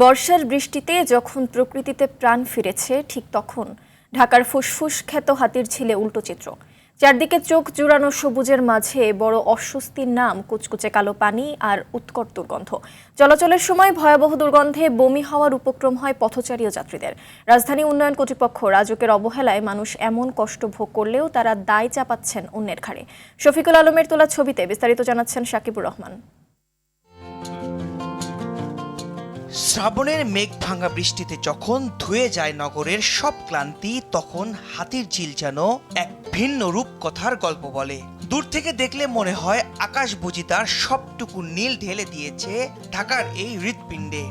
বর্ষার বৃষ্টিতে যখন প্রকৃতিতে প্রাণ ফিরেছে ঠিক তখন ঢাকার ফুসফুস খ্যাত হাতিরঝিলে উল্টো চিত্র। চারদিকে চোখ জুড়ানো সবুজের মাঝে বড় অস্বস্তির নাম কুচকুচে কালো পানি আর উৎকট দুর্গন্ধ। চলাচলের সময় ভয়াবহ দুর্গন্ধে বমি হওয়ার উপক্রম হয় পথচারী ও যাত্রীদের। রাজধানী উন্নয়ন কর্তৃপক্ষ রাজুকের অবহেলায় মানুষ এমন কষ্ট ভোগ করলেও তারা দায় চাপাচ্ছেন অন্যের ঘাড়ে। শফিকুল আলমের তোলা ছবিতে বিস্তারিত জানাচ্ছেন শাকিবুর রহমান। শ্রাবণের মেঘ ভাঙা বৃষ্টিতে যখন ধুয়ে যায় নগরের সব ক্লান্তি, তখন হাতিরঝিল যেন এক ভিন্ন রূপকথার গল্প বলে। দূর থেকে দেখলে মনে হয় আকাশ বুঝি তার সবটুকু নীল ঢেলে দিয়েছে ঢাকার এই হৃৎপিণ্ডে।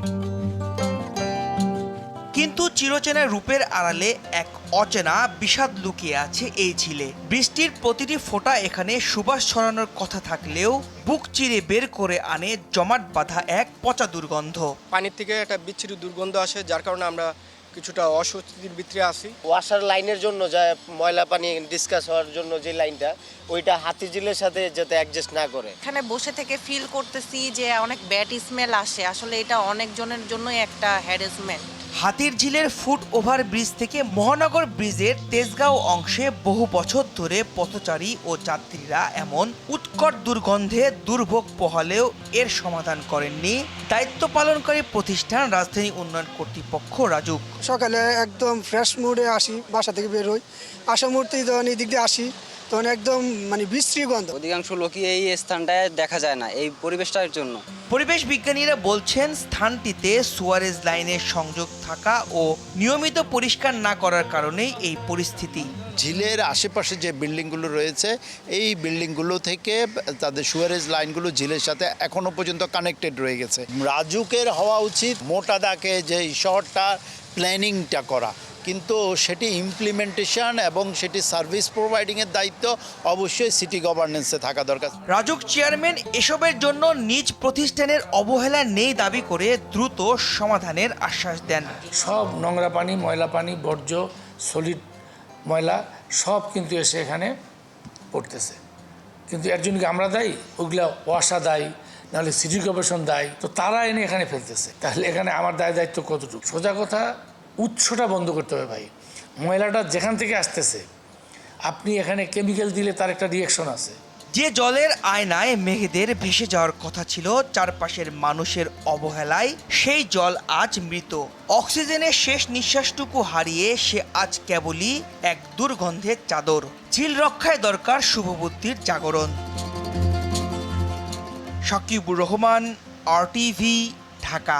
কিন্তু চিরচেনা রূপের আড়ালে এক অচেনা বিষাদ লুকিয়ে আছে এই ঝিলে। বৃষ্টির প্রতিটি ফোঁটা এখানে সুবাস ছড়ানোর কথা থাকলেও বুক চিরে বের করে আনে জমাট বাঁধা এক পচা দুর্গন্ধ। পানির থেকে একটা বিচ্ছিরি দুর্গন্ধ আসে, যার কারণে আমরা কিছুটা অস্বস্তির ভিতরে আছি। ওয়াশার লাইনের জন্য যা ময়লা পানি ডিসকাস হওয়ার জন্য যে লাইনটা, ওইটা হাতিঝিলের সাথে যাতে অ্যাডজাস্ট না করে। এখানে বসে থেকে ফিল করতেছি যে অনেক ব্যাড স্মেল আসে। আসলে এটা অনেকজনের জন্যই একটা হ্যারাসমেন্ট। হাতিরঝিলের ফুট ওভার ব্রিজ থেকে মহানগর ব্রিজের তেজগাঁও অংশে বহু বছর ধরে পথচারী ও যাত্রীরা এমন উৎকট দুর্গন্ধে দুর্ভোগ পোহালেও এর সমাধান করেননি দায়িত্ব পালনকারী প্রতিষ্ঠান রাজধানী উন্নয়ন কর্তৃপক্ষ রাজুক। সকালে একদম ফ্রেশ মুডে আসি, বাসা থেকে বের হই, আসা মুহূর্তেই যখন এই দিক দিয়ে আসি তখন একদম বিশ্রী গন্ধ। অধিকাংশ লোকই এই স্থানটায় দেখা যায় না এই পরিবেশটার জন্য। পরিবেশ বিজ্ঞানীরা বলছেন, স্থানটিতে সুয়ারেজ লাইনের সংযোগ থাকা ও নিয়মিত পরিষ্কার না করার কারণেই এই পরিস্থিতি। ঝিলের আশেপাশে যে বিল্ডিংগুলো রয়েছে, এই বিল্ডিংগুলো থেকে তাদের সুয়ারেজ লাইনগুলো ঝিলের সাথে এখনো পর্যন্ত কানেক্টেড রয়ে গেছে। রাজুকের হওয়া উচিত মোটা দাগে যে শহরটা প্ল্যানিংটা করা, কিন্তু সেটি ইমপ্লিমেন্টেশন এবং সেটি সার্ভিস প্রোভাইডিংয়ের দায়িত্ব অবশ্যই সিটি গভর্নেন্সে থাকা দরকার। রাজুক চেয়ারম্যান এসবের জন্য নিজ প্রতিষ্ঠানের অবহেলা নেই দাবি করে দ্রুত সমাধানের আশ্বাস দেন। সব নোংরা পানি, ময়লা পানি, বর্জ্য, সলিড ময়লা সব কিন্তু এসে এখানে পড়তেছে। কিন্তু এর জন্য কি আমরা দায়ী? ওগুলা ওয়াসা দায়ী, নাহলে সিটি কর্পোরেশন দায়ী। তো তারা এনে এখানে ফেলতেছে। তাহলে এখানে আমার দায়িত্ব কতটুকু? সোজা কথা, উৎসটা বন্ধ করতে হবে ভাই। ময়লাটা যেখান থেকে আসতেছে, আপনি এখানে কেমিক্যাল দিলে তার একটা রিয়াকশন আছে। যে জলের আয়নায় মেঘেদের ভেসে যাওয়ার কথা ছিল চারপাশের মানুষের অবহেলায়, সেই জল আজ মৃত। অক্সিজেনের শেষ নিঃশ্বাসটুকু হারিয়ে সে আজ কেবলই এক দুর্গন্ধের চাদর। ঝিল রক্ষায় দরকার শুভবুদ্ধির জাগরণ। শাকিবুর রহমান, RTV, ঢাকা।